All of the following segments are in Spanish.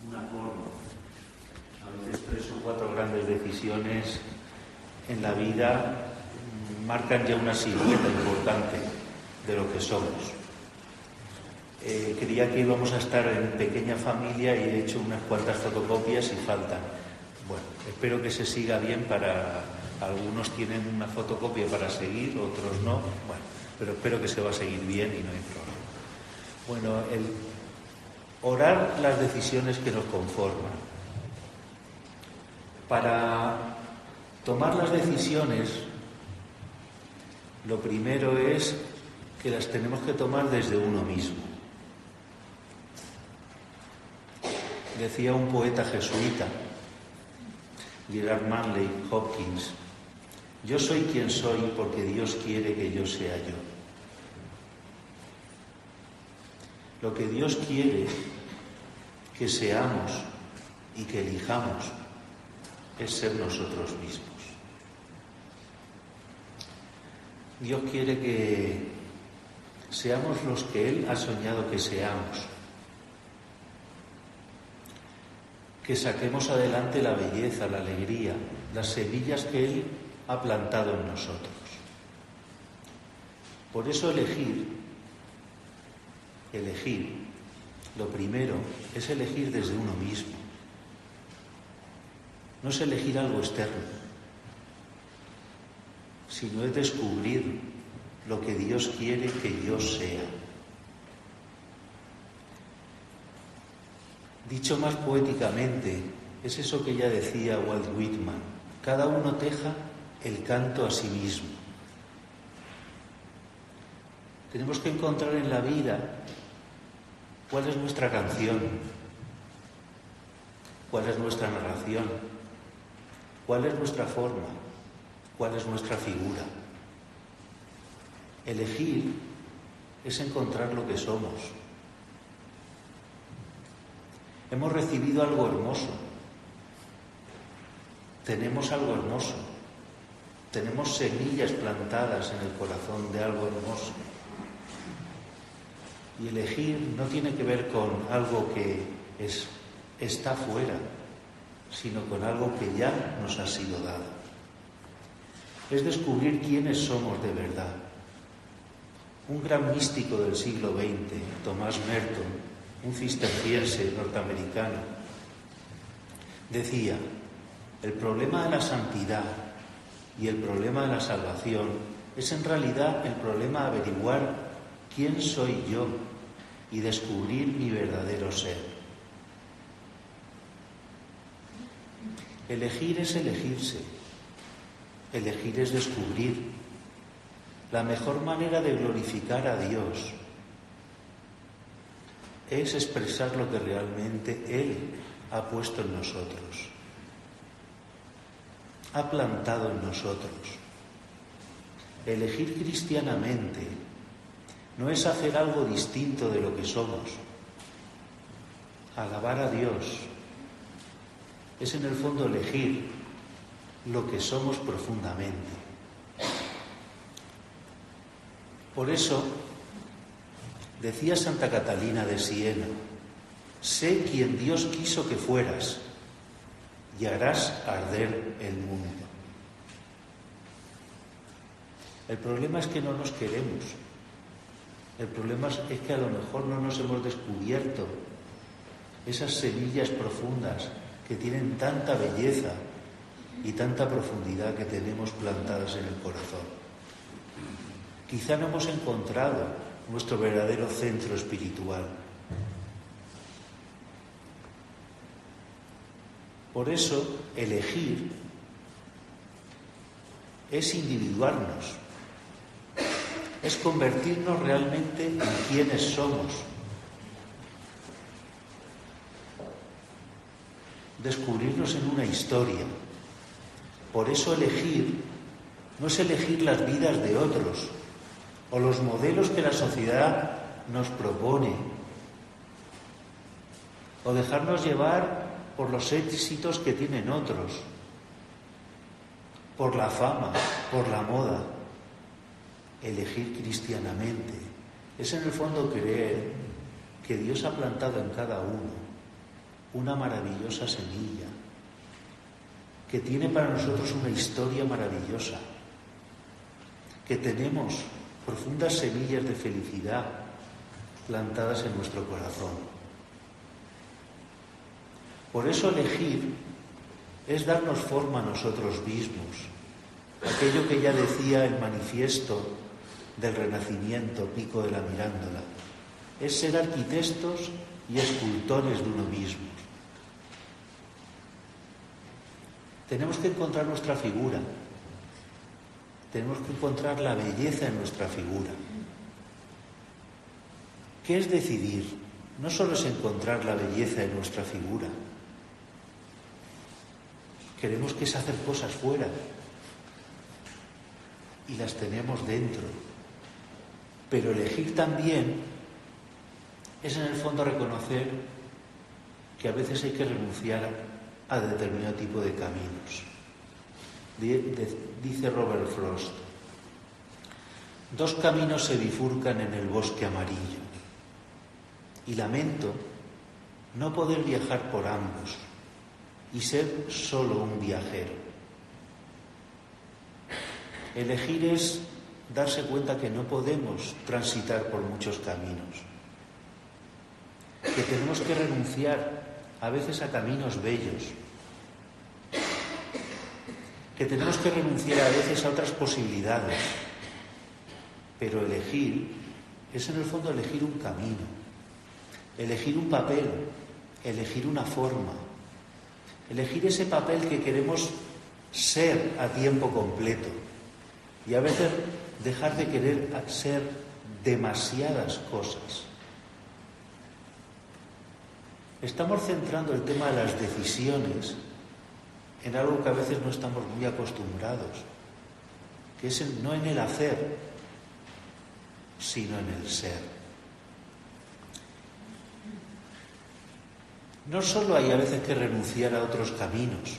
una forma. A veces 3 o 4 grandes decisiones en la vida marcan ya una silueta importante de lo que somos. Creía que íbamos a estar en pequeña familia y he hecho unas cuantas fotocopias y faltan. Bueno, espero que se siga bien. Para algunos tienen una fotocopia para seguir, otros no. Bueno, pero espero que se va a seguir bien y no hay problema. Bueno, el orar las decisiones que nos conforman. Para tomar las decisiones, lo primero es que las tenemos que tomar desde uno mismo. Decía un poeta jesuita, Gerard Manley Hopkins: yo soy quien soy porque Dios quiere que yo sea yo. Lo que Dios quiere que seamos y que elijamos es ser nosotros mismos. Dios quiere que seamos los que Él ha soñado que seamos, que saquemos adelante la belleza, la alegría, las semillas que Él ha plantado en nosotros. Por eso elegir, lo primero es elegir desde uno mismo. No es elegir algo externo, sino es descubrir lo que Dios quiere que yo sea. Dicho más poéticamente, es eso que ya decía Walt Whitman: cada uno teja el canto a sí mismo. Tenemos que encontrar en la vida cuál es nuestra canción, cuál es nuestra narración, cuál es nuestra forma, cuál es nuestra figura. Elegir es encontrar lo que somos. Hemos recibido algo hermoso, tenemos algo hermoso, tenemos semillas plantadas en el corazón de algo hermoso. Y elegir no tiene que ver con algo que está fuera, sino con algo que ya nos ha sido dado. Es descubrir quiénes somos de verdad. Un gran místico del siglo XX, Thomas Merton, un cisterciense norteamericano, decía: el problema de la santidad y el problema de la salvación es en realidad el problema de averiguar quién soy yo y descubrir mi verdadero ser. Elegir es elegirse, elegir es descubrir. La mejor manera de glorificar a Dios es expresar lo que realmente Él ha puesto en nosotros, ha plantado en nosotros. Elegir cristianamente no es hacer algo distinto de lo que somos. Alabar a Dios es en el fondo elegir lo que somos profundamente. Por eso decía Santa Catalina de Siena: sé quien Dios quiso que fueras y harás arder el mundo. El problema es que no nos queremos. El problema es que a lo mejor no nos hemos descubierto esas semillas profundas que tienen tanta belleza y tanta profundidad que tenemos plantadas en el corazón. Quizá no hemos encontrado nuestro verdadero centro espiritual. Por eso, elegir es individuarnos, es convertirnos realmente en quienes somos, descubrirnos en una historia. Por eso elegir no es elegir las vidas de otros o los modelos que la sociedad nos propone, o dejarnos llevar por los éxitos que tienen otros, por la fama, por la moda. Elegir cristianamente es en el fondo creer que Dios ha plantado en cada uno una maravillosa semilla, que tiene para nosotros una historia maravillosa, que tenemos profundas semillas de felicidad plantadas en nuestro corazón. Por eso elegir es darnos forma a nosotros mismos, aquello que ya decía el manifiesto del Renacimiento, Pico de la Mirándola, es ser arquitectos y escultores de uno mismo. Tenemos que encontrar nuestra figura, tenemos que encontrar la belleza en nuestra figura. ¿Qué es decidir? No solo es encontrar la belleza en nuestra figura. Queremos que es hacer cosas fuera y las tenemos dentro. Pero elegir también es en el fondo reconocer que a veces hay que renunciar a determinado tipo de caminos. Dice Robert Frost: dos caminos se bifurcan en el bosque amarillo y lamento no poder viajar por ambos y ser solo un viajero. Elegir es darse cuenta que no podemos transitar por muchos caminos, que tenemos que renunciar a veces a caminos bellos, que tenemos que renunciar a veces a otras posibilidades, pero elegir es en el fondo elegir un camino, elegir un papel, elegir una forma, elegir ese papel que queremos ser a tiempo completo y a veces dejar de querer ser demasiadas cosas. Estamos centrando el tema de las decisiones en algo que a veces no estamos muy acostumbrados, que es no en el hacer, sino en el ser. No solo hay a veces que renunciar a otros caminos,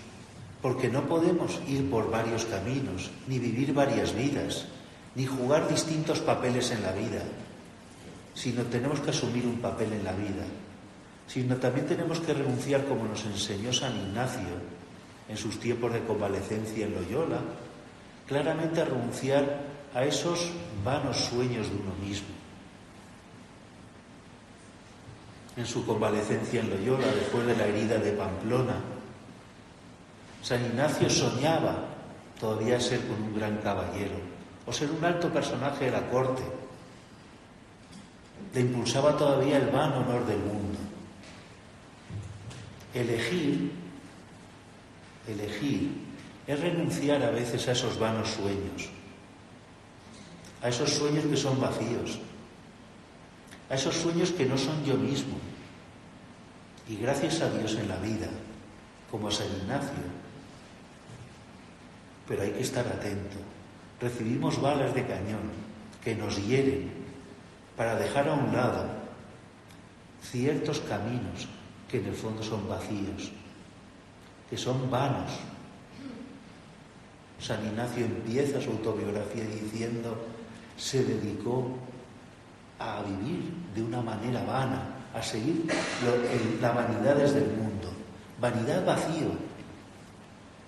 porque no podemos ir por varios caminos, ni vivir varias vidas, ni jugar distintos papeles en la vida, sino tenemos que asumir un papel en la vida, sino también tenemos que renunciar, como nos enseñó San Ignacio en sus tiempos de convalecencia en Loyola, claramente a renunciar a esos vanos sueños de uno mismo. En su convalecencia en Loyola, después de la herida de Pamplona, San Ignacio soñaba todavía ser con un gran caballero o ser un alto personaje de la corte. Le impulsaba todavía el vano honor del mundo. Elegir es renunciar a veces a esos vanos sueños, a esos sueños que son vacíos, a esos sueños que no son yo mismo. Y gracias a Dios en la vida, como a San Ignacio, pero hay que estar atento. Recibimos balas de cañón que nos hieren para dejar a un lado ciertos caminos que en el fondo son vacíos, que son vanos. San Ignacio empieza su autobiografía diciendo: se dedicó a vivir de una manera vana, a seguir las vanidades del mundo. Vanidad, vacío.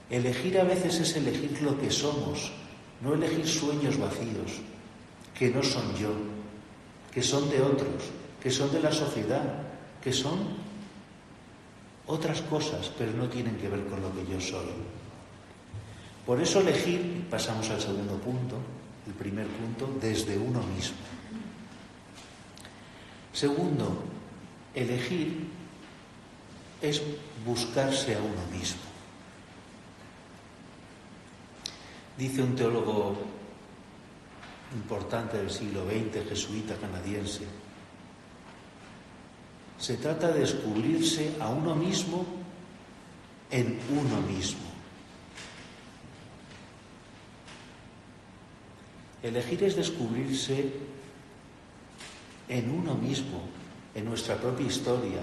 Elegir a veces es elegir lo que somos, no elegir sueños vacíos, que no son yo, que son de otros, que son de la sociedad, que son otras cosas, pero no tienen que ver con lo que yo soy. Por eso elegir, pasamos al segundo punto, el primer punto, desde uno mismo. Segundo, elegir es buscarse a uno mismo. Dice un teólogo importante del siglo XX, jesuita canadiense, se trata de descubrirse a uno mismo en uno mismo. Elegir es descubrirse en uno mismo, en nuestra propia historia,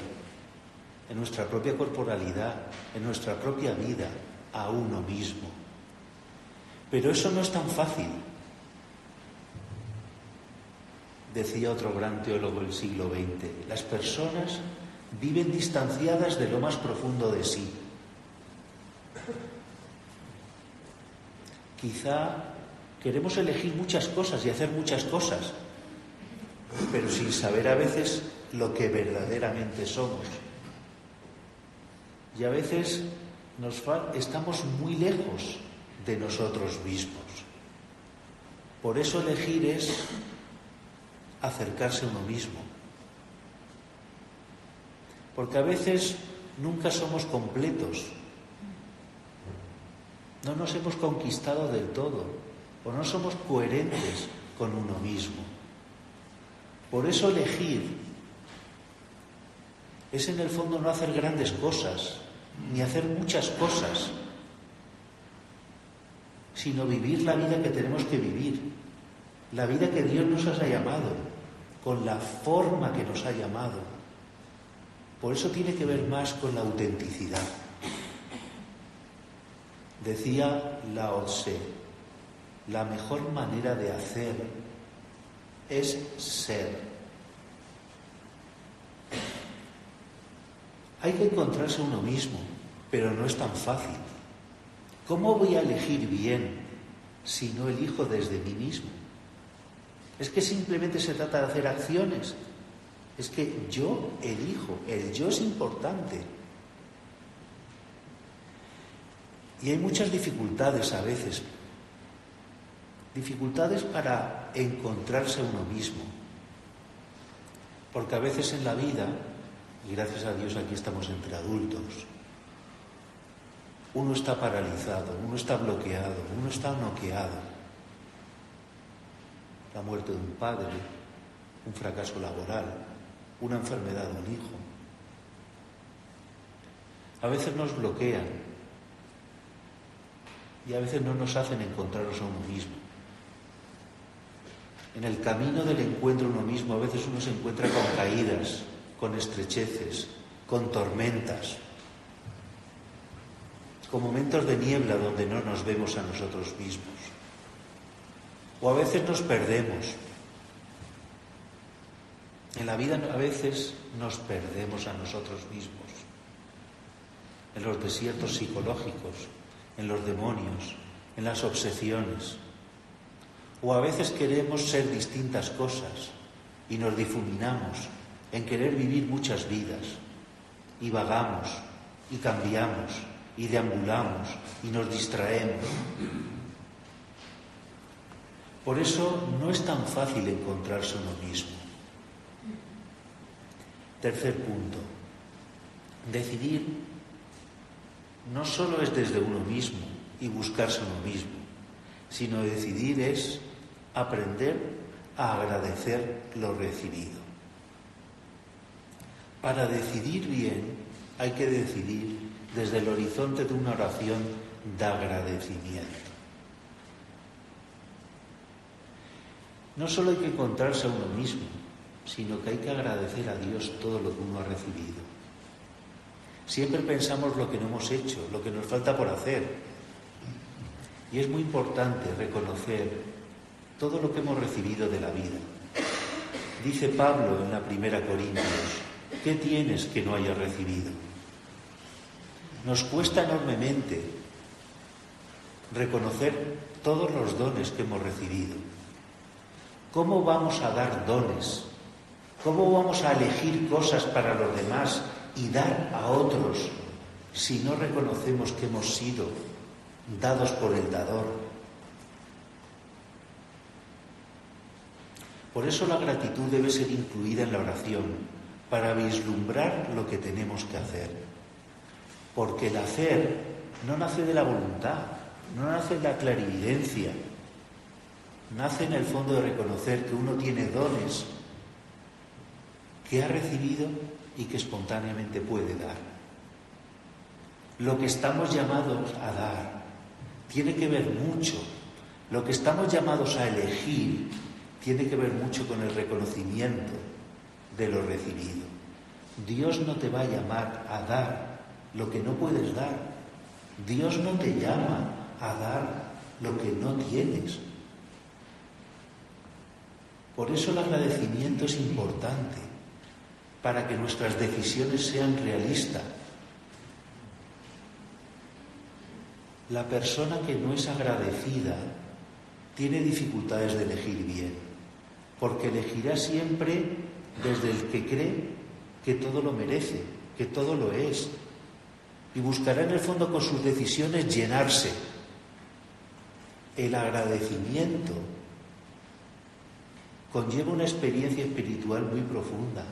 en nuestra propia corporalidad, en nuestra propia vida, a uno mismo. Pero eso no es tan fácil. Decía otro gran teólogo del siglo XX, las personas viven distanciadas de lo más profundo de sí. Quizá queremos elegir muchas cosas y hacer muchas cosas, pero sin saber a veces lo que verdaderamente somos. Y a veces estamos muy lejos de nosotros mismos. Por eso elegir es acercarse a uno mismo. Porque a veces nunca somos completos. No nos hemos conquistado del todo, o no somos coherentes con uno mismo. Por eso elegir es en el fondo no hacer grandes cosas, ni hacer muchas cosas, sino vivir la vida que tenemos que vivir, la vida que Dios nos ha llamado, con la forma que nos ha llamado. Por eso tiene que ver más con la autenticidad. Decía Lao Tse, la mejor manera de hacer es ser. Hay que encontrarse uno mismo, pero no es tan fácil. ¿Cómo voy a elegir bien si no elijo desde mí mismo? Es que simplemente se trata de hacer acciones. Es que yo elijo, el yo es importante. Y hay muchas dificultades a veces. Dificultades para encontrarse a uno mismo. Porque a veces en la vida, y gracias a Dios aquí estamos entre adultos, uno está paralizado, uno está bloqueado, uno está noqueado. La muerte de un padre, un fracaso laboral, una enfermedad de un hijo. A veces nos bloquean y a veces no nos hacen encontrarnos a uno mismo. En el camino del encuentro a uno mismo a veces uno se encuentra con caídas, con estrecheces, con tormentas, con momentos de niebla donde no nos vemos a nosotros mismos. O a veces nos perdemos. En la vida a veces nos perdemos a nosotros mismos. En los desiertos psicológicos, en los demonios, en las obsesiones. O a veces queremos ser distintas cosas y nos difuminamos en querer vivir muchas vidas. Y vagamos, y cambiamos, y deambulamos, y nos distraemos. Por eso no es tan fácil encontrarse uno mismo. Tercer punto. Decidir no solo es desde uno mismo y buscarse a uno mismo, sino decidir es aprender a agradecer lo recibido. Para decidir bien hay que decidir desde el horizonte de una oración de agradecimiento. No solo hay que encontrarse a uno mismo, sino que hay que agradecer a Dios todo lo que uno ha recibido. Siempre pensamos lo que no hemos hecho, lo que nos falta por hacer. Y es muy importante reconocer todo lo que hemos recibido de la vida. Dice Pablo en la 1 Corintios, ¿qué tienes que no hayas recibido? Nos cuesta enormemente reconocer todos los dones que hemos recibido. ¿Cómo vamos a dar dones? ¿Cómo vamos a elegir cosas para los demás y dar a otros si no reconocemos que hemos sido dados por el dador? Por eso la gratitud debe ser incluida en la oración para vislumbrar lo que tenemos que hacer. Porque el hacer no nace de la voluntad, no nace de la clarividencia, nace en el fondo de reconocer que uno tiene dones que ha recibido y que espontáneamente puede dar. Lo que estamos llamados a dar tiene que ver mucho, lo que estamos llamados a elegir tiene que ver mucho con el reconocimiento de lo recibido. Dios no te va a llamar a dar lo que no puedes dar. Dios no te llama a dar lo que no tienes. Por eso el agradecimiento es importante, para que nuestras decisiones sean realistas. La persona que no es agradecida tiene dificultades de elegir bien, porque elegirá siempre desde el que cree que todo lo merece, que todo lo es, y buscará en el fondo con sus decisiones llenarse. El agradecimiento conlleva una experiencia espiritual muy profunda,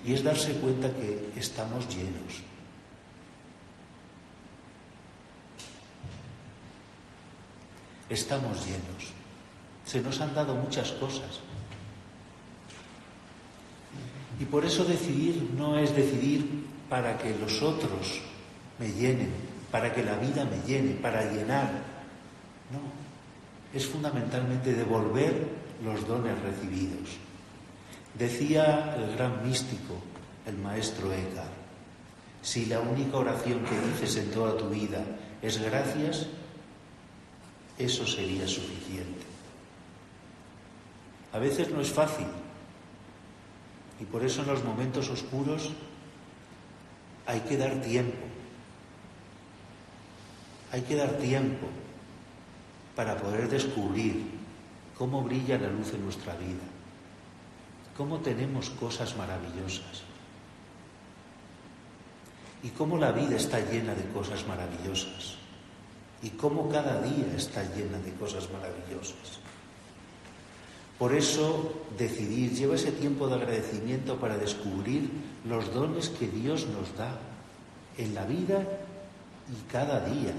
y es darse cuenta que estamos llenos. Estamos llenos. Se nos han dado muchas cosas. Y por eso decidir no es decidir para que los otros me llenen, para que la vida me llene, para llenar. No, es fundamentalmente devolver los dones recibidos. Decía el gran místico, el maestro Eckhart, si la única oración que dices en toda tu vida es gracias, eso sería suficiente. A veces no es fácil, y por eso en los momentos oscuros hay que dar tiempo. Hay que dar tiempo para poder descubrir cómo brilla la luz en nuestra vida, cómo tenemos cosas maravillosas y cómo la vida está llena de cosas maravillosas y cómo cada día está llena de cosas maravillosas. Por eso, decidir lleva ese tiempo de agradecimiento para descubrir los dones que Dios nos da en la vida y cada día.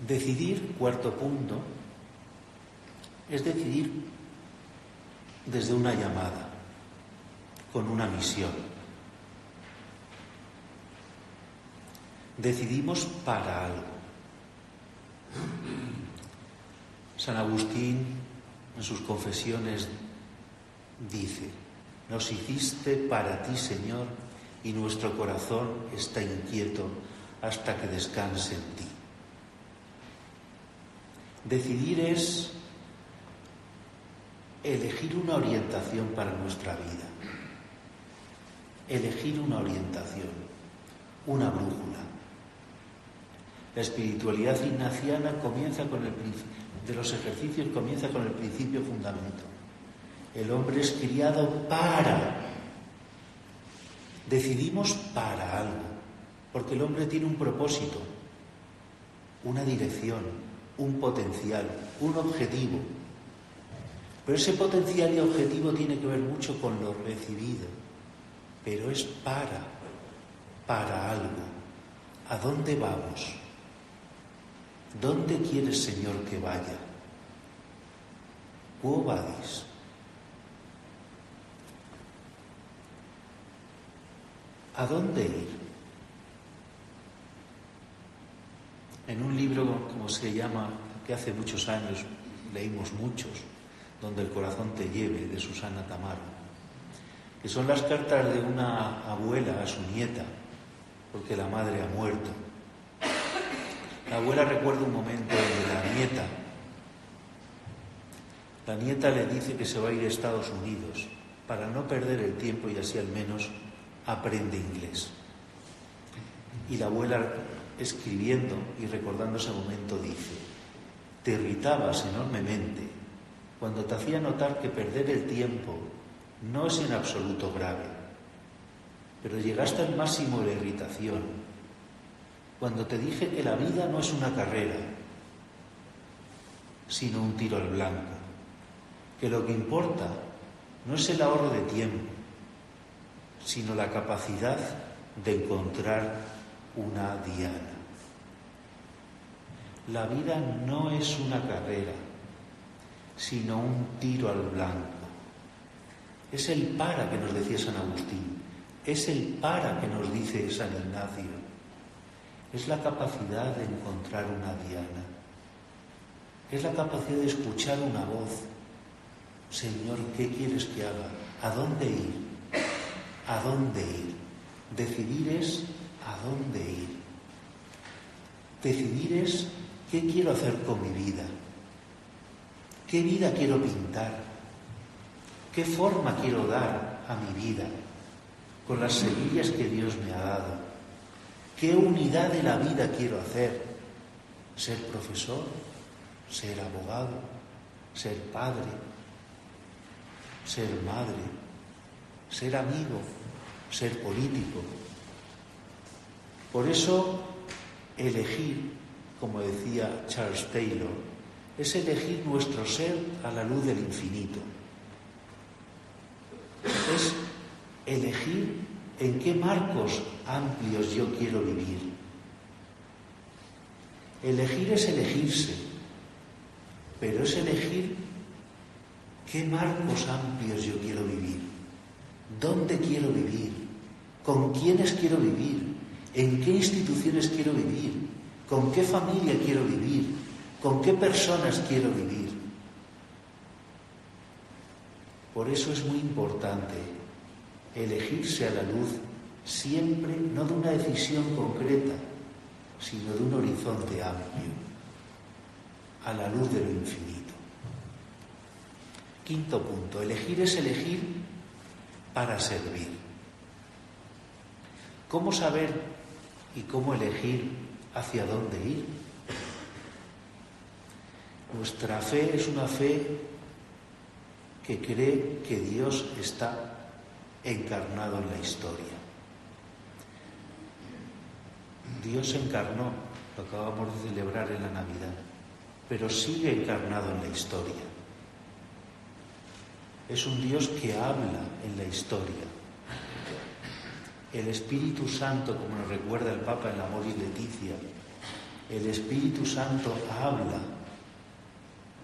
Decidir, cuarto punto, es decidir desde una llamada, con una misión. Decidimos para algo. San Agustín, en sus confesiones, dice: nos hiciste para ti, Señor, y nuestro corazón está inquieto hasta que descanse en ti. Decidir es elegir una orientación para nuestra vida. Elegir una orientación, una brújula. La espiritualidad ignaciana de los ejercicios comienza con el principio fundamento. El hombre es criado para. Decidimos para algo, porque el hombre tiene un propósito, una dirección, un potencial, un objetivo. Pero ese potencial y objetivo tiene que ver mucho con lo recibido, pero es para algo. ¿A dónde vamos? ¿Dónde quieres, Señor, que vaya? Quo vadis? ¿A dónde ir? En un libro, como se llama, que hace muchos años leímos muchos, Donde el corazón te lleve, de Susana Tamaro, que son las cartas de una abuela a su nieta, porque la madre ha muerto. La abuela recuerda un momento de la nieta le dice que se va a ir a Estados Unidos para no perder el tiempo y así al menos aprende inglés. Y la abuela, escribiendo y recordando ese momento, dice: te irritabas enormemente cuando te hacía notar que perder el tiempo no es en absoluto grave, pero llegaste al máximo de la irritación cuando te dije que la vida no es una carrera, sino un tiro al blanco, que lo que importa no es el ahorro de tiempo, sino la capacidad de encontrar una diana. La vida no es una carrera, sino un tiro al blanco. Es el para que nos decía San Agustín, es el para que nos dice San Ignacio, es la capacidad de encontrar una diana, es la capacidad de escuchar una voz. Señor, ¿qué quieres que haga? ¿A dónde ir? ¿A dónde ir? Decidir es a dónde ir. Decidir es qué quiero hacer con mi vida. ¿Qué vida quiero pintar? ¿Qué forma quiero dar a mi vida con las semillas que Dios me ha dado? ¿Qué unidad de la vida quiero hacer? ¿Ser profesor? ¿Ser abogado? ¿Ser padre? ¿Ser madre? ¿Ser amigo? ¿Ser político? Por eso, elegir, como decía Charles Taylor, es elegir nuestro ser a la luz del infinito. Es elegir en qué marcos amplios yo quiero vivir. Elegir es elegirse, pero es elegir qué marcos amplios yo quiero vivir, dónde quiero vivir, con quiénes quiero vivir, en qué instituciones quiero vivir, con qué familia quiero vivir, con qué personas quiero vivir. Por eso es muy importante elegirse a la luz siempre, no de una decisión concreta, sino de un horizonte amplio, a la luz de lo infinito. Quinto punto, elegir es elegir para servir. ¿Cómo saber y cómo elegir hacia dónde ir? Nuestra fe es una fe que cree que Dios está encarnado en la historia. Dios se encarnó, lo acabamos de celebrar en la Navidad, pero sigue encarnado en la historia. Es un Dios que habla en la historia. El Espíritu Santo, como nos recuerda el Papa en la Amoris Laetitia, el Espíritu Santo habla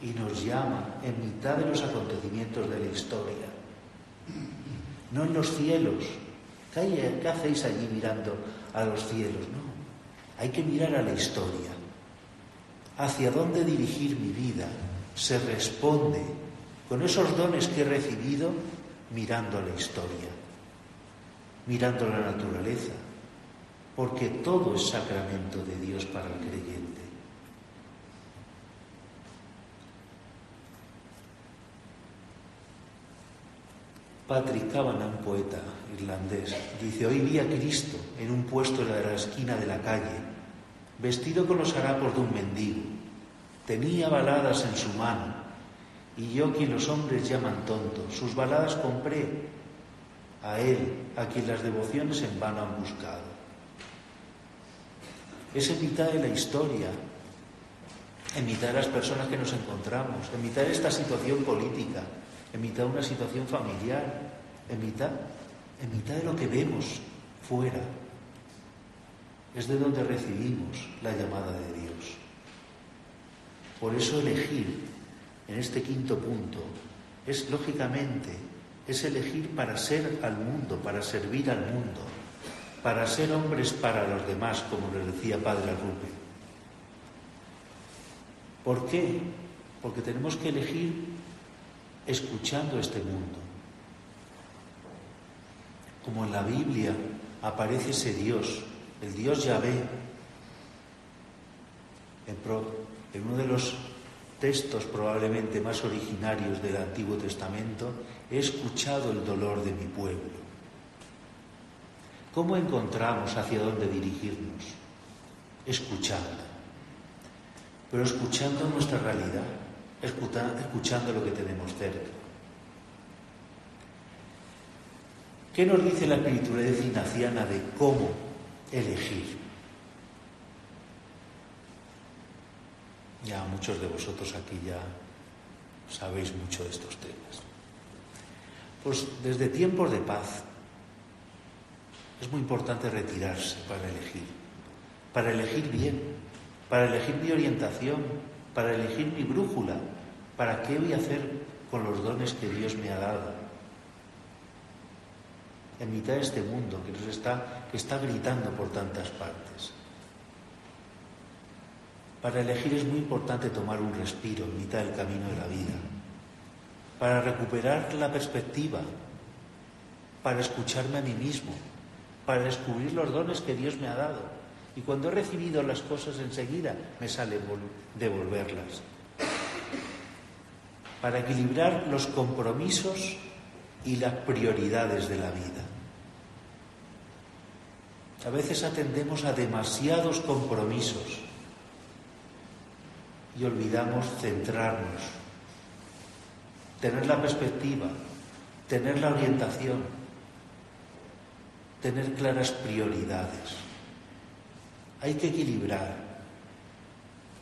y nos llama en mitad de los acontecimientos de la historia. No en los cielos. ¿Qué hacéis allí mirando a los cielos? No. Hay que mirar a la historia. ¿Hacia dónde dirigir mi vida? Se responde con esos dones que he recibido mirando a la historia, mirando a la naturaleza, porque todo es sacramento de Dios para el creyente. Patrick Kavanagh, un poeta irlandés, dice: hoy vi a Cristo en un puesto de la esquina de la calle, vestido con los harapos de un mendigo. Tenía baladas en su mano, y yo, quien los hombres llaman tonto, sus baladas compré, a él, a quien las devociones en vano han buscado. Es en mitad de la historia, en mitad de las personas que nos encontramos, en mitad de esta situación política, en mitad de una situación familiar, en mitad de lo que vemos fuera, es de donde recibimos la llamada de Dios. Por eso elegir en este quinto punto es, lógicamente, es elegir para ser al mundo, para servir al mundo, para ser hombres para los demás, como les decía Padre Arrupe. ¿Por qué? Porque tenemos que elegir escuchando este mundo. Como en la Biblia aparece ese Dios, el Dios Yahvé, en uno de los textos probablemente más originarios del Antiguo Testamento, he escuchado el dolor de mi pueblo. ¿Cómo encontramos hacia dónde dirigirnos? Escuchando. Pero escuchando nuestra realidad, escuchando lo que tenemos cerca. ¿Qué nos dice la espiritualidad ignaciana de cómo elegir? Ya muchos de vosotros aquí ya sabéis mucho de estos temas. Pues desde tiempos de paz es muy importante retirarse para elegir bien, para elegir mi orientación, para elegir mi brújula, para qué voy a hacer con los dones que Dios me ha dado. En mitad de este mundo que está gritando por tantas partes. Para elegir es muy importante tomar un respiro en mitad del camino de la vida, para recuperar la perspectiva, para escucharme a mí mismo, para descubrir los dones que Dios me ha dado. Y cuando he recibido las cosas enseguida, me sale devolverlas. Para equilibrar los compromisos y las prioridades de la vida. A veces atendemos a demasiados compromisos y olvidamos centrarnos, tener la perspectiva, tener la orientación, tener claras prioridades. Hay que equilibrar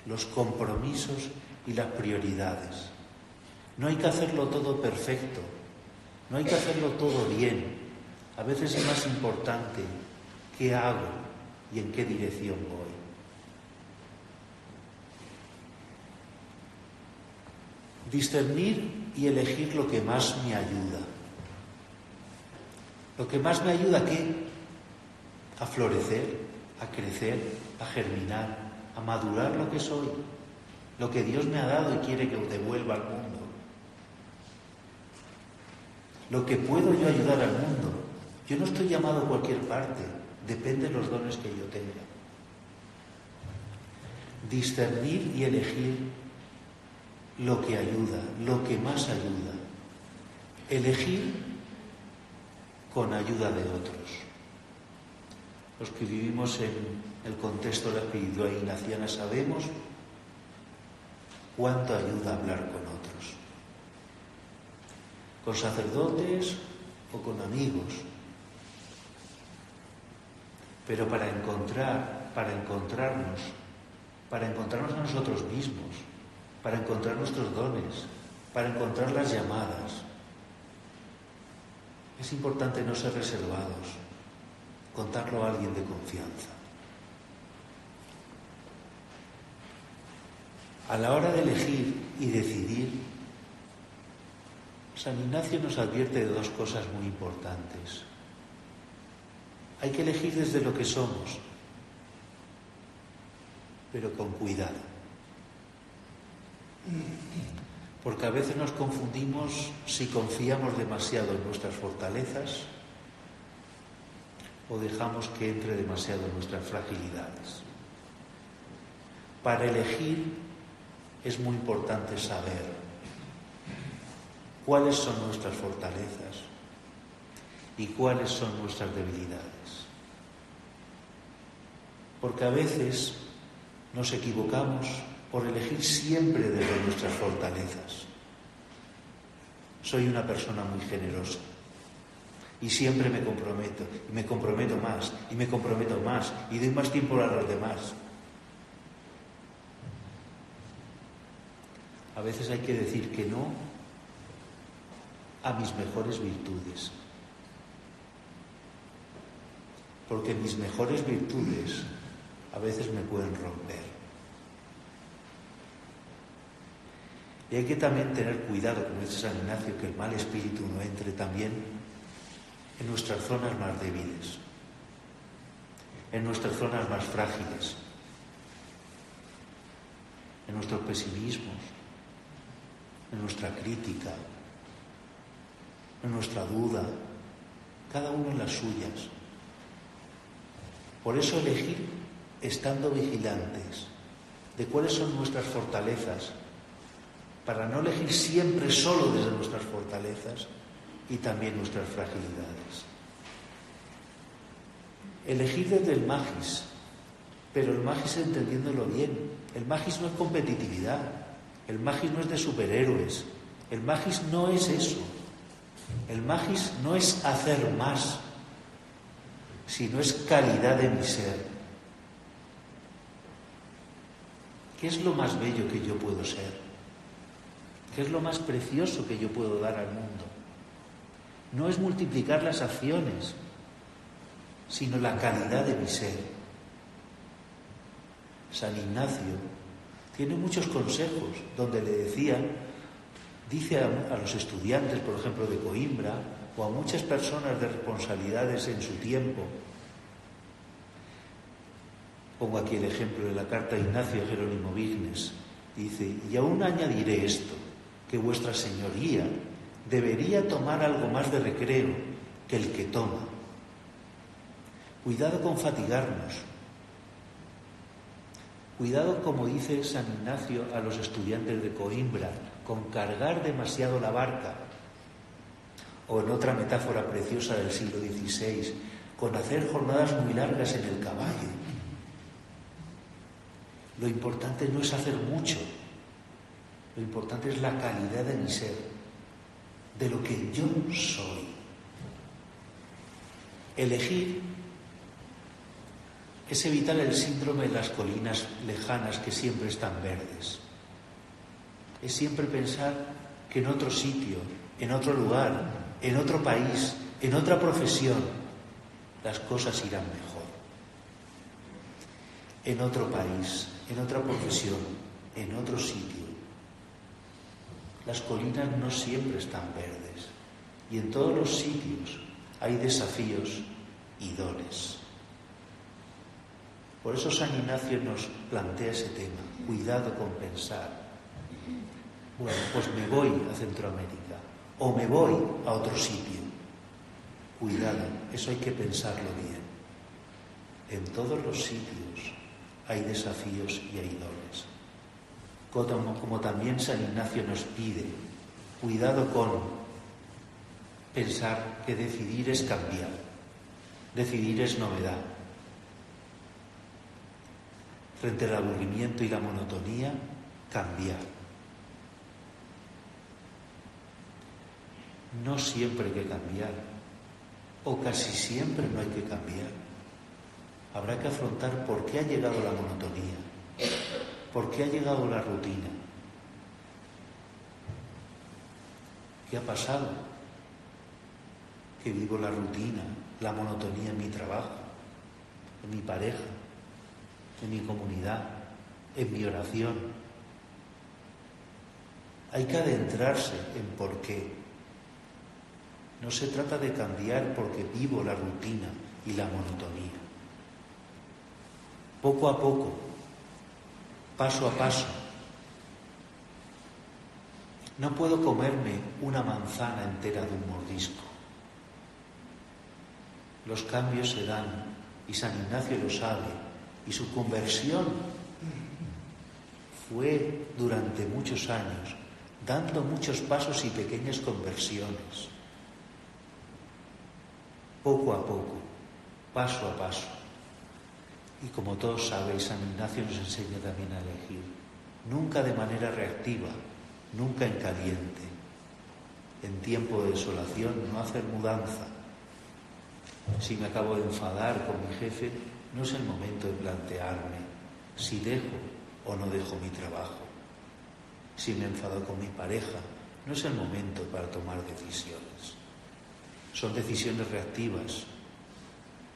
los compromisos y las prioridades. No hay que hacerlo todo perfecto, no hay que hacerlo todo bien. A veces es más importante qué hago y en qué dirección voy. Discernir y elegir lo que más me ayuda. Lo que más me ayuda ¿a qué? A florecer, a crecer, a germinar, a madurar lo que soy, lo que Dios me ha dado y quiere que devuelva al mundo. Lo que puedo yo ayudar al mundo. Yo no estoy llamado a cualquier parte, depende de los dones que yo tenga. Discernir y elegir lo que ayuda, lo que más ayuda. Elegir con ayuda de otros. Los que vivimos en el contexto de la espiritualidad ignaciana sabemos cuánto ayuda a hablar con otros. Con sacerdotes o con amigos. Pero para encontrarnos a nosotros mismos, para encontrar nuestros dones, para encontrar las llamadas, es importante no ser reservados, contarlo a alguien de confianza. A la hora de elegir y decidir, San Ignacio nos advierte de dos cosas muy importantes. Hay que elegir desde lo que somos, pero con cuidado. Porque a veces nos confundimos si confiamos demasiado en nuestras fortalezas o dejamos que entre demasiado en nuestras fragilidades. Para elegir es muy importante saber cuáles son nuestras fortalezas y cuáles son nuestras debilidades. Porque a veces nos equivocamos por elegir siempre desde nuestras fortalezas. Soy una persona muy generosa y siempre me comprometo, y me comprometo más, y me comprometo más, y doy más tiempo a los demás. A veces hay que decir que no a mis mejores virtudes, porque mis mejores virtudes a veces me pueden romper. Y hay que también tener cuidado, como dice San Ignacio, que el mal espíritu no entre también en nuestras zonas más débiles, en nuestras zonas más frágiles, en nuestros pesimismos, en nuestra crítica, en nuestra duda, cada uno en las suyas. Por eso elegir estando vigilantes de cuáles son nuestras fortalezas, para no elegir siempre solo desde nuestras fortalezas y también nuestras fragilidades. Elegir desde el magis, pero el magis entendiéndolo bien. El magis no es competitividad, el magis no es de superhéroes, el magis no es eso. El magis no es hacer más, sino es calidad de mi ser. ¿Qué es lo más bello que yo puedo ser? ¿Qué es lo más precioso que yo puedo dar al mundo? No es multiplicar las acciones, sino la calidad de mi ser. San Ignacio tiene muchos consejos donde le dice a los estudiantes, por ejemplo, de Coimbra, o a muchas personas de responsabilidades en su tiempo. Pongo aquí el ejemplo de la carta de Ignacio a Jerónimo Vignes. Dice, y aún añadiré esto, que vuestra señoría debería tomar algo más de recreo que el que toma. Cuidado con fatigarnos. Cuidado, como dice San Ignacio a los estudiantes de Coimbra, con cargar demasiado la barca o en otra metáfora preciosa del siglo XVI, con hacer jornadas muy largas en el caballo. Lo importante no es hacer mucho, lo importante es la calidad de mi ser, de lo que yo soy. Elegir es evitar el síndrome de las colinas lejanas que siempre están verdes. Es siempre pensar que en otro sitio, en otro lugar, en otro país, en otra profesión, las cosas irán mejor. En otro país, en otra profesión, en otro sitio. Las colinas no siempre están verdes y en todos los sitios hay desafíos y dones. Por eso San Ignacio nos plantea ese tema, cuidado con pensar. Bueno, pues me voy a Centroamérica o me voy a otro sitio. Cuidado, eso hay que pensarlo bien. En todos los sitios hay desafíos y hay dones. Como también San Ignacio nos pide, cuidado con pensar que decidir es cambiar, decidir es novedad. Frente al aburrimiento y la monotonía, cambiar. No siempre hay que cambiar, o casi siempre no hay que cambiar. Habrá que afrontar por qué ha llegado la monotonía, por qué ha llegado la rutina. ¿Qué ha pasado? Que vivo la rutina, la monotonía en mi trabajo, en mi pareja, en mi comunidad, en mi oración. Hay que adentrarse en por qué. No se trata de cambiar porque vivo la rutina y la monotonía. Poco a poco, paso a paso. No puedo comerme una manzana entera de un mordisco. Los cambios se dan, y San Ignacio lo sabe, y su conversión fue durante muchos años, dando muchos pasos y pequeñas conversiones. Poco a poco, paso a paso. Y como todos sabéis, San Ignacio nos enseña también a elegir. Nunca de manera reactiva, nunca en caliente. En tiempo de desolación, no hacer mudanza. Si me acabo de enfadar con mi jefe, no es el momento de plantearme si dejo o no dejo mi trabajo. Si me enfado con mi pareja, no es el momento para tomar decisiones. Son decisiones reactivas.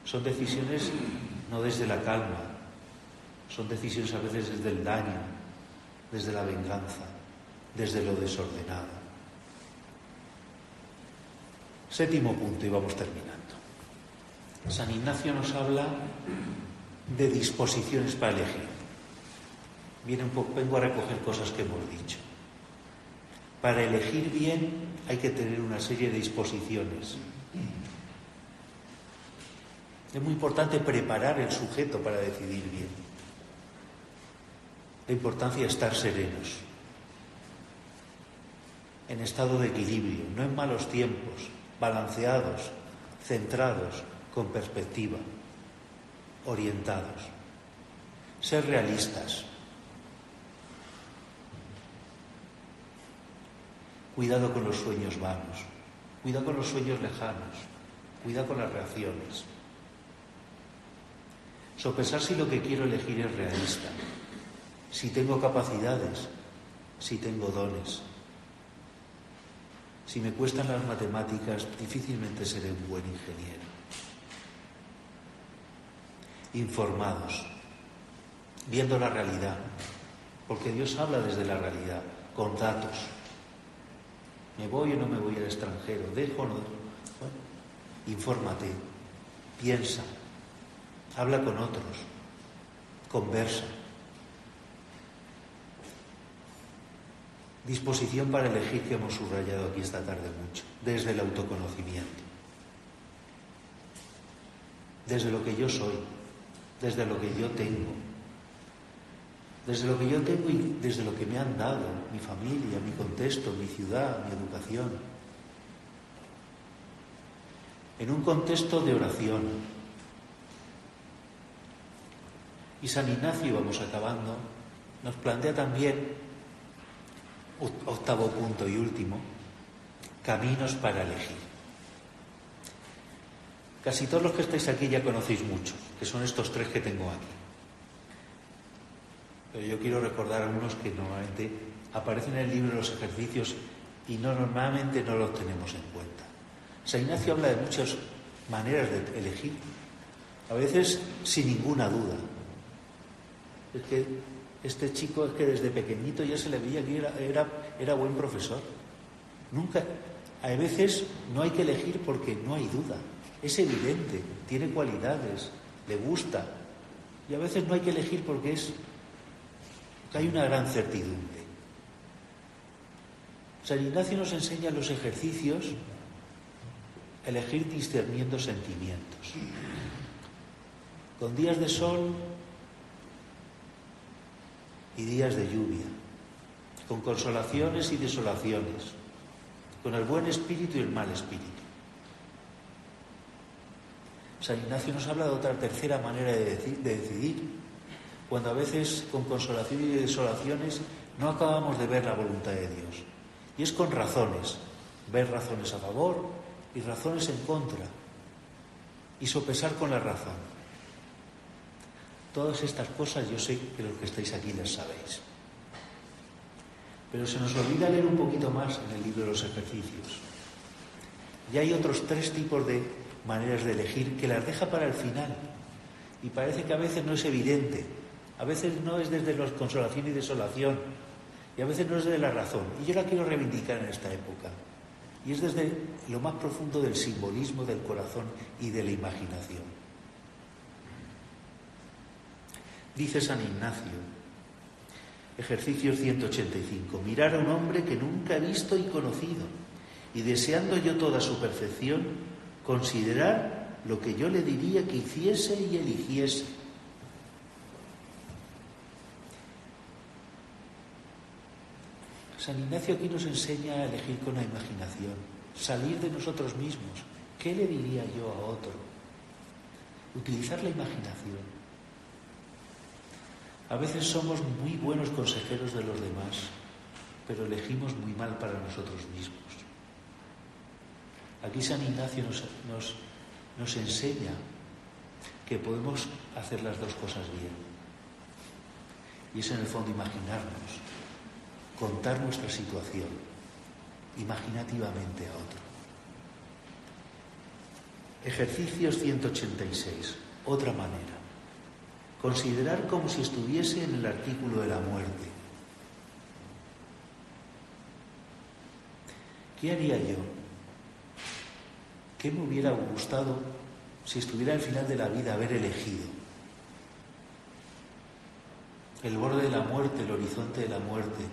Son decisiones no desde la calma. Son decisiones a veces desde el daño, desde la venganza, desde lo desordenado. Séptimo punto y vamos terminando. San Ignacio nos habla de disposiciones para elegir. Vengo a recoger cosas que hemos dicho. Para elegir bien hay que tener una serie de disposiciones. Es muy importante preparar el sujeto para decidir bien. La importancia de estar serenos, en estado de equilibrio, no en malos tiempos, balanceados, centrados, con perspectiva, orientados. Ser realistas. Cuidado con los sueños vanos, cuidado con los sueños lejanos, cuidado con las reacciones. Sopesar si lo que quiero elegir es realista, si tengo capacidades, si tengo dones. Si me cuestan las matemáticas, difícilmente seré un buen ingeniero. Informados, viendo la realidad, porque Dios habla desde la realidad, con datos. ¿Me voy o no me voy al extranjero? ¿Dejo o no dejo? Bueno, infórmate, piensa, habla con otros, conversa. Disposición para elegir, que hemos subrayado aquí esta tarde mucho, desde el autoconocimiento, desde lo que yo soy, desde lo que yo tengo, desde lo que yo tengo y desde lo que me han dado, mi familia, mi contexto, mi ciudad, mi educación. en un contexto de oración. Y San Ignacio, vamos acabando, nos plantea también, octavo punto y último, caminos para elegir. Casi todos los que estáis aquí ya conocéis mucho, que son estos tres que tengo aquí. Pero yo quiero recordar algunos que normalmente aparecen en el libro de los ejercicios y normalmente no los tenemos en cuenta. San Ignacio habla de muchas maneras de elegir, a veces sin ninguna duda. Es que este chico es que desde pequeñito ya se le veía que era buen profesor. A veces no hay que elegir porque no hay duda. Es evidente, tiene cualidades, le gusta. Y a veces no hay que elegir porque hay una gran certidumbre. San Ignacio nos enseña en los ejercicios a elegir discerniendo sentimientos. Con días de sol y días de lluvia, con consolaciones y desolaciones, con el buen espíritu y el mal espíritu. San Ignacio nos habla de otra tercera manera de decidir, cuando a veces con consolación y desolaciones no acabamos de ver la voluntad de Dios. Y es con razones, ver razones a favor y razones en contra, y sopesar con la razón. Todas estas cosas yo sé que los que estáis aquí las sabéis. Pero se nos olvida leer un poquito más en el libro de los ejercicios. Y hay otros tres tipos de maneras de elegir que las deja para el final. Y parece que a veces no es evidente. A veces no es desde la consolación y desolación. Y a veces no es desde la razón. Y yo la quiero reivindicar en esta época. Y es desde lo más profundo del simbolismo del corazón y de la imaginación. Dice San Ignacio, ejercicio 185, mirar a un hombre que nunca he visto y conocido, y deseando yo toda su perfección, considerar lo que yo le diría que hiciese y eligiese. San Ignacio aquí nos enseña a elegir con la imaginación, salir de nosotros mismos. ¿Qué le diría yo a otro? Utilizar la imaginación. A veces somos muy buenos consejeros de los demás, pero elegimos muy mal para nosotros mismos. Aquí San Ignacio nos enseña que podemos hacer las dos cosas bien. Y es en el fondo imaginarnos, contar nuestra situación imaginativamente a otro. Ejercicios 186. Otra manera. Considerar como si estuviese en el artículo de la muerte. ¿Qué haría yo? ¿Qué me hubiera gustado si estuviera al final de la vida haber elegido? El borde de la muerte, el horizonte de la muerte,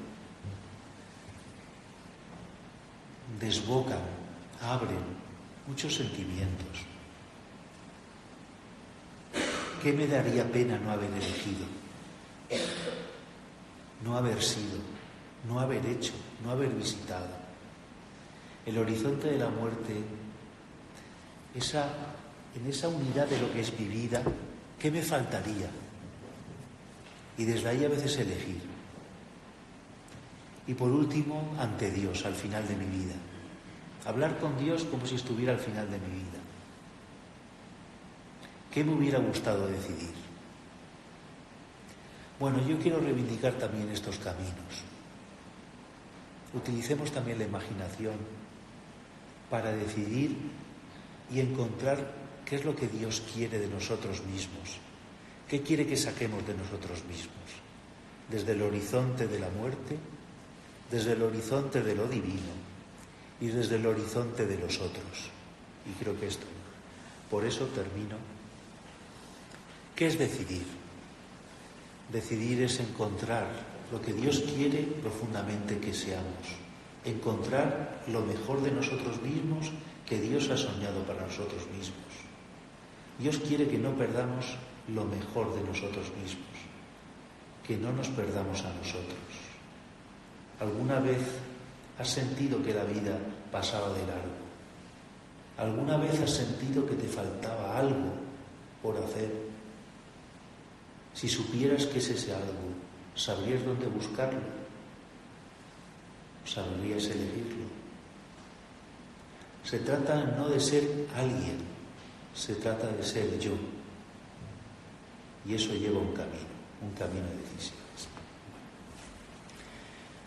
desbocan, abren muchos sentimientos. ¿Qué me daría pena no haber elegido? No haber sido, no haber hecho, no haber visitado. El horizonte de la muerte, en esa unidad de lo que es mi vida, ¿qué me faltaría? Y desde ahí a veces elegir. Y por último, ante Dios, al final de mi vida. Hablar con Dios como si estuviera al final de mi vida. ¿Qué me hubiera gustado decidir? Bueno, yo quiero reivindicar también estos caminos. Utilicemos también la imaginación para decidir y encontrar qué es lo que Dios quiere de nosotros mismos. ¿Qué quiere que saquemos de nosotros mismos? Desde el horizonte de la muerte, desde el horizonte de lo divino y desde el horizonte de los otros. Y creo que esto, por eso termino. ¿Qué es decidir? Decidir es encontrar lo que Dios quiere profundamente que seamos. Encontrar lo mejor de nosotros mismos que Dios ha soñado para nosotros mismos. Dios quiere que no perdamos lo mejor de nosotros mismos, que no nos perdamos a nosotros. ¿Alguna vez has sentido que la vida pasaba de largo? ¿Alguna vez has sentido que te faltaba algo por hacer? Si supieras que es ese algo, ¿sabrías dónde buscarlo? ¿Sabrías elegirlo? Se trata no de ser alguien, se trata de ser yo. Y eso lleva un camino de decisiones.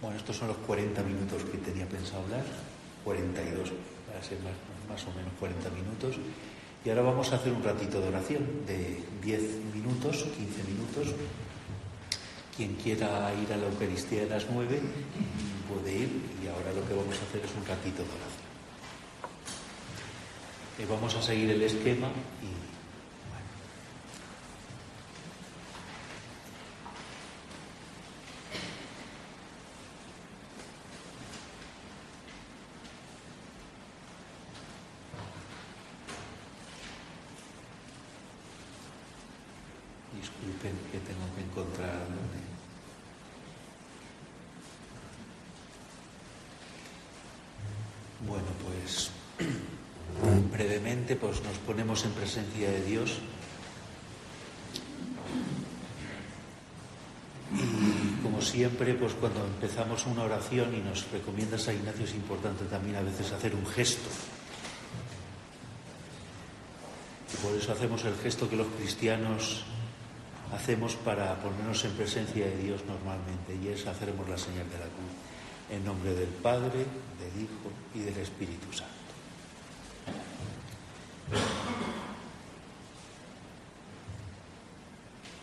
Bueno, estos son los 40 minutos que tenía pensado hablar, 42, para ser más o menos 40 minutos. Y ahora vamos a hacer un ratito de oración de 10 minutos, 15 minutos. Quien quiera ir a la Eucaristía de las 9 puede ir, y ahora lo que vamos a hacer es un ratito de oración. Vamos a seguir el esquema y... Disculpen que tengo que encontrar dónde. Bueno, pues brevemente pues nos ponemos en presencia de Dios y como siempre pues cuando empezamos una oración y nos recomienda San Ignacio es importante también a veces hacer un gesto. Y por eso hacemos el gesto que los cristianos hacemos para ponernos en presencia de Dios normalmente, y es haceremos la señal de la cruz, en nombre del Padre, del Hijo y del Espíritu Santo.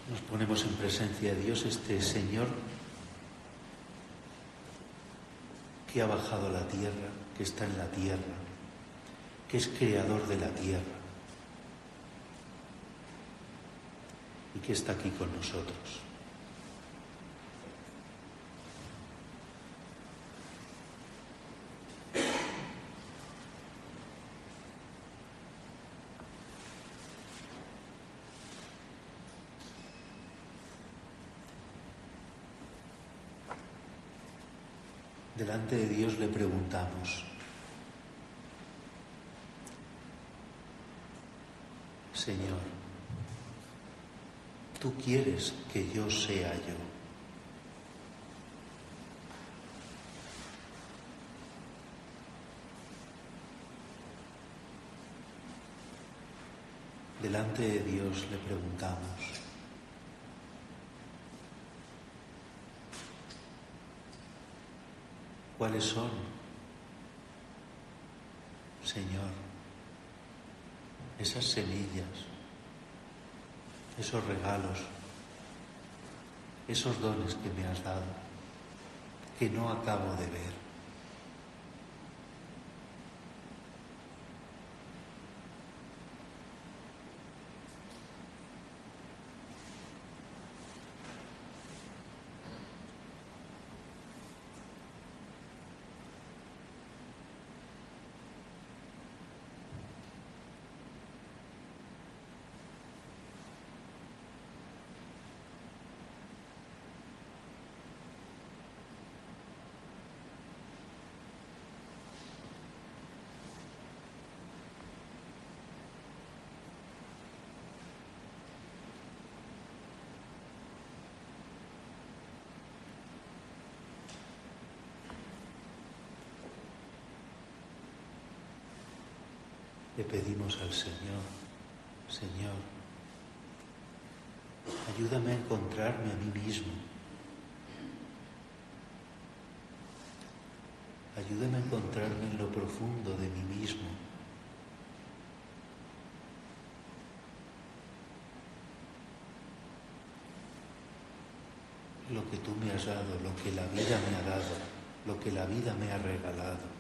Nos ponemos en presencia de Dios, este Señor que ha bajado a la tierra, que está en la tierra, que es creador de la tierra y que está aquí con nosotros. Delante de Dios le preguntamos: Señor, tú quieres que yo sea yo. Delante de Dios le preguntamos: ¿cuáles son, Señor, esas semillas, esos regalos, esos dones que me has dado, que no acabo de ver? Le pedimos al Señor: Señor, ayúdame a encontrarme a mí mismo. Ayúdame a encontrarme en lo profundo de mí mismo. Lo que tú me has dado, lo que la vida me ha dado, lo que la vida me ha regalado.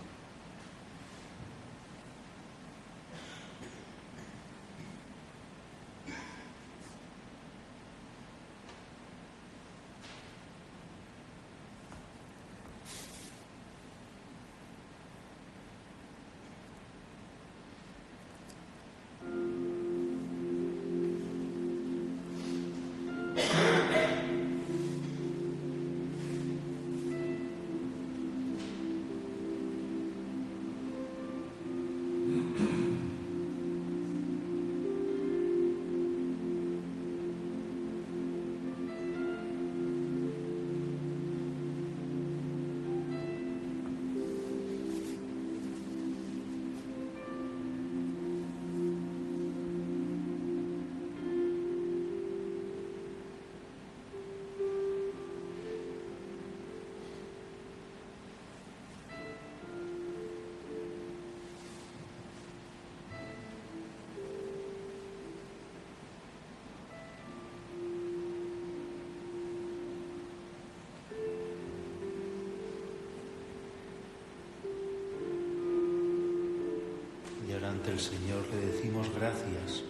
ante el Señor le decimos gracias.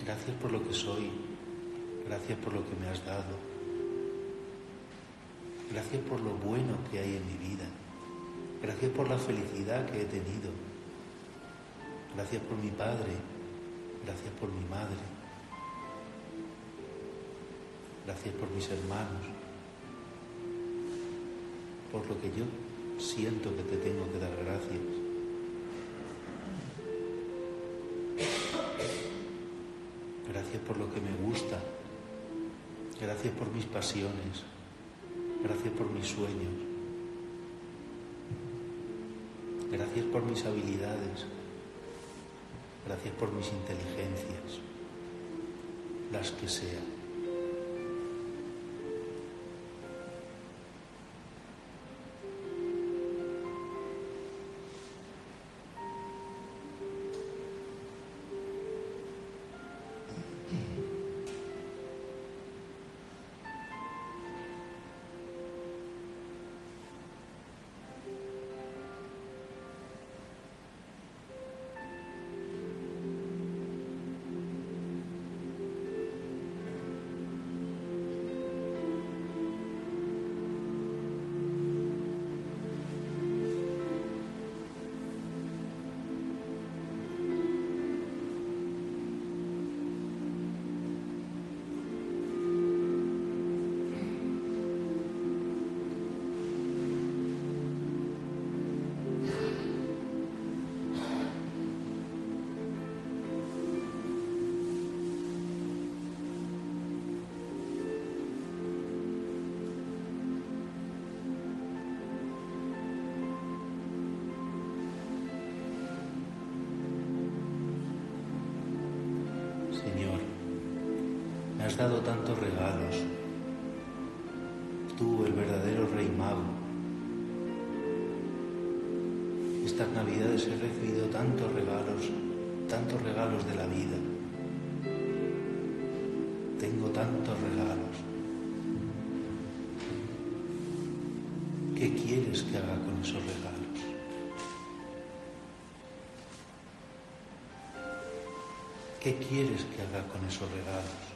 Gracias por lo que soy, gracias por lo que me has dado, gracias por lo bueno que hay en mi vida, gracias por la felicidad que he tenido, gracias por mi padre, gracias por mi madre, gracias por mis hermanos, por lo que yo siento que te tengo que dar gracias. Gracias por lo que me gusta, gracias por mis pasiones, gracias por mis sueños, gracias por mis habilidades, gracias por mis inteligencias, las que sean. Señor, me has dado tantos regalos, tú, el verdadero Rey Mago. Estas Navidades he recibido tantos regalos de la vida. Tengo tantos regalos. ¿Qué quieres que haga con esos regalos? ¿Qué quieres que haga con esos regalos?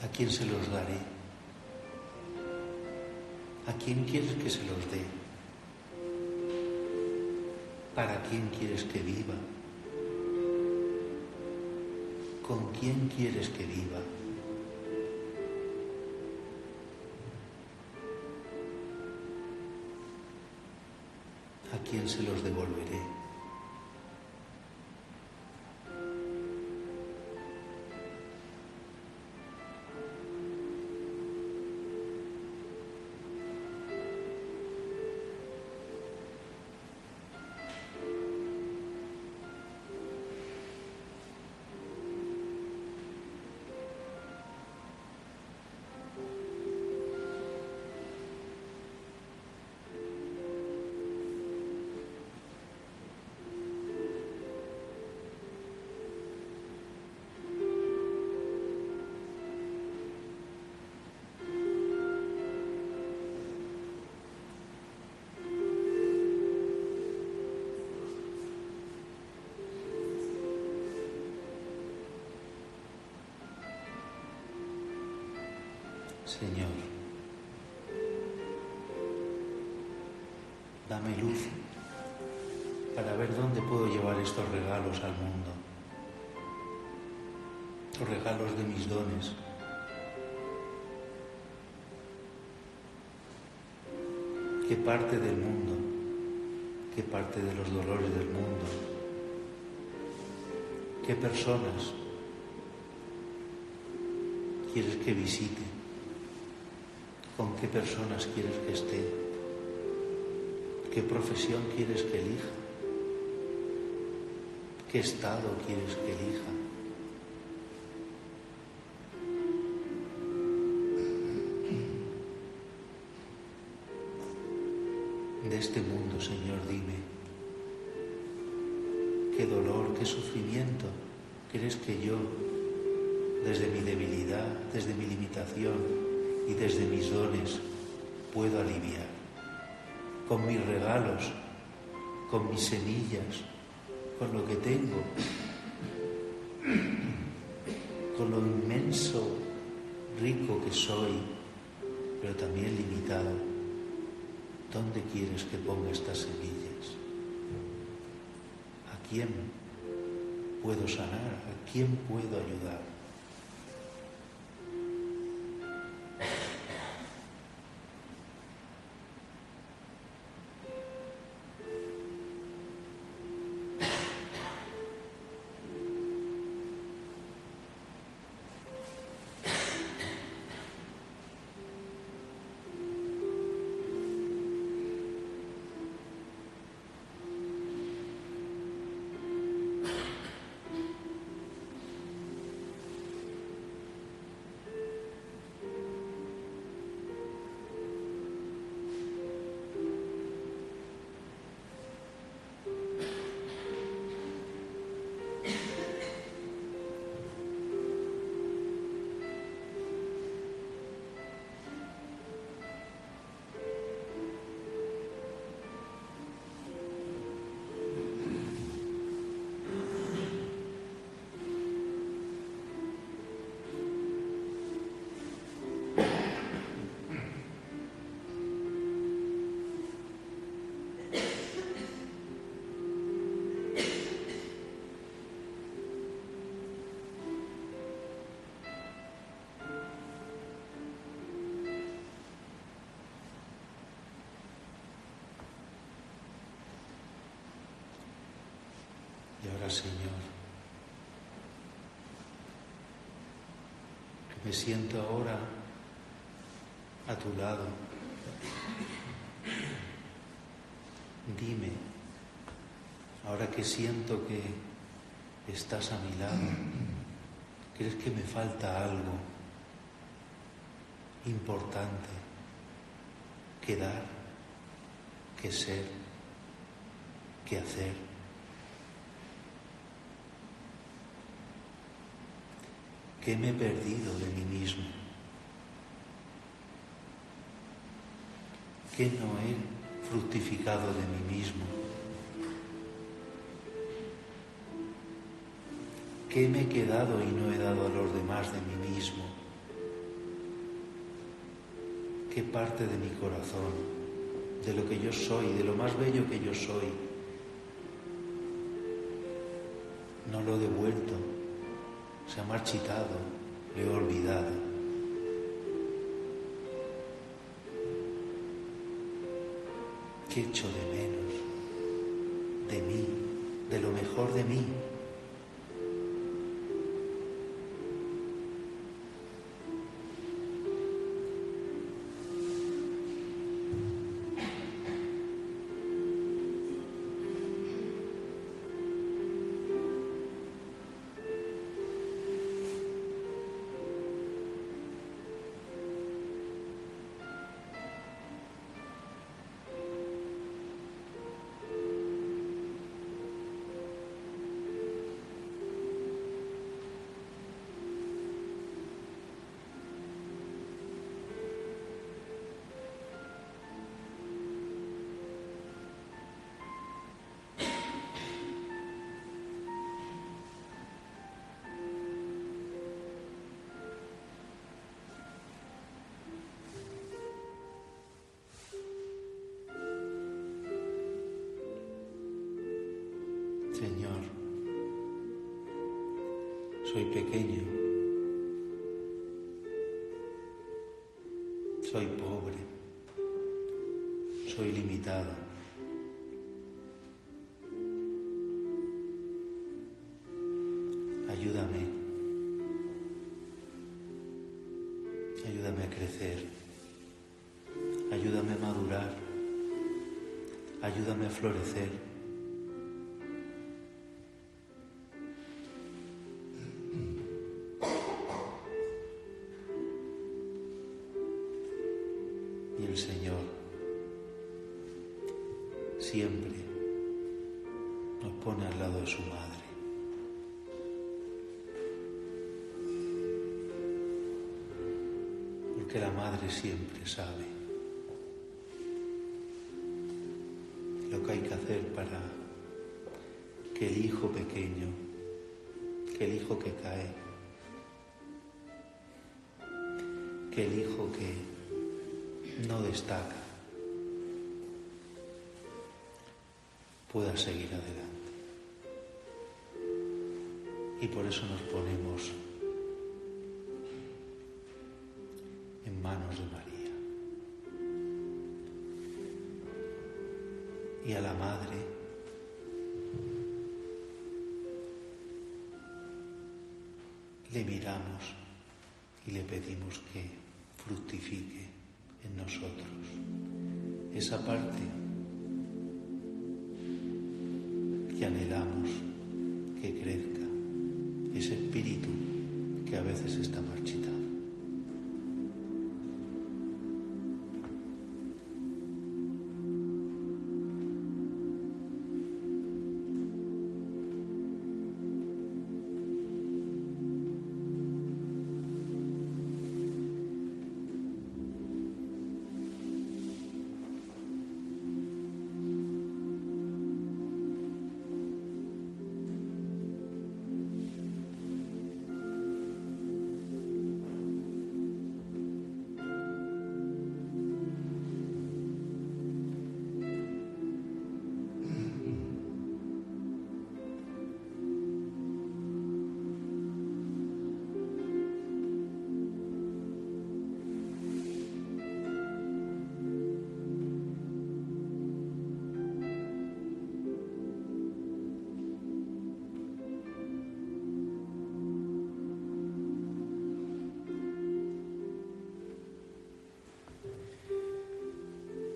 ¿A quién se los daré? ¿A quién quieres que se los dé? ¿Para quién quieres que viva? ¿Con quién quieres que viva? ¿A quién se los devolveré? Señor, dame luz para ver dónde puedo llevar estos regalos al mundo, los regalos de mis dones. ¿Qué parte del mundo, qué parte de los dolores del mundo, qué personas quieres que visite? ¿Con qué personas quieres que esté? ¿Qué profesión quieres que elija? ¿Qué estado quieres que elija? De este mundo, Señor, dime, ¿qué dolor, qué sufrimiento crees que yo, desde mi debilidad, desde mi limitación y desde mis dones, puedo aliviar? con mis regalos, con mis semillas, con lo que tengo, con lo inmenso, rico que soy, pero también limitado. ¿Dónde quieres que ponga estas semillas? ¿A quién puedo sanar? ¿A quién puedo ayudar? Y ahora, Señor, que me siento ahora a tu lado. Dime, ahora que siento que estás a mi lado, ¿crees que me falta algo importante que dar, que ser, que hacer? ¿Qué me he perdido de mí mismo? ¿Qué no he fructificado de mí mismo? ¿Qué me he quedado y no he dado a los demás de mí mismo? ¿Qué parte de mi corazón, de lo que yo soy, de lo más bello que yo soy, no lo he devuelto? Se ha marchitado, le he olvidado. ¿Qué echo de menos de mí, de lo mejor de mí? Señor, soy pequeño, soy pobre, soy limitado. Ayúdame, ayúdame a crecer, ayúdame a madurar, ayúdame a florecer. Y el Señor siempre nos pone al lado de su madre. Porque la madre siempre sabe. hacer para que el hijo pequeño, que el hijo que cae, que el hijo que no destaca, pueda seguir adelante? Y por eso nos ponemos en manos de María. Y a la Madre le miramos y le pedimos que fructifique en nosotros esa parte que anhelamos que crezca, ese espíritu que a veces está marchitado.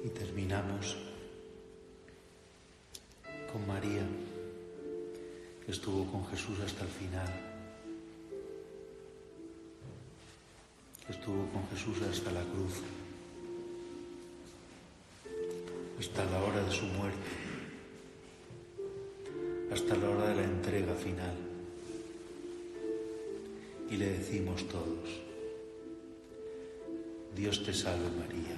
Y terminamos con María, que estuvo con Jesús hasta el final, que estuvo con Jesús hasta la cruz, hasta la hora de su muerte, hasta la hora de la entrega final. Y le decimos todos: Dios te salve María,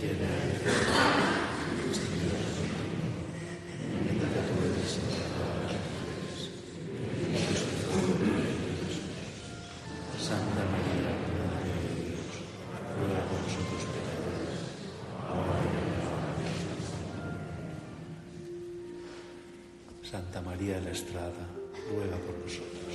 llena eres de gracia, bendita tú eres entre todas las mujeres, y Jesús es el fruto de tu vientre. Santa María, Madre de Dios, ruega por nosotros pecadores, ahora y en la hora de nuestra muerte. Santa María de la Estrada, ruega por nosotros.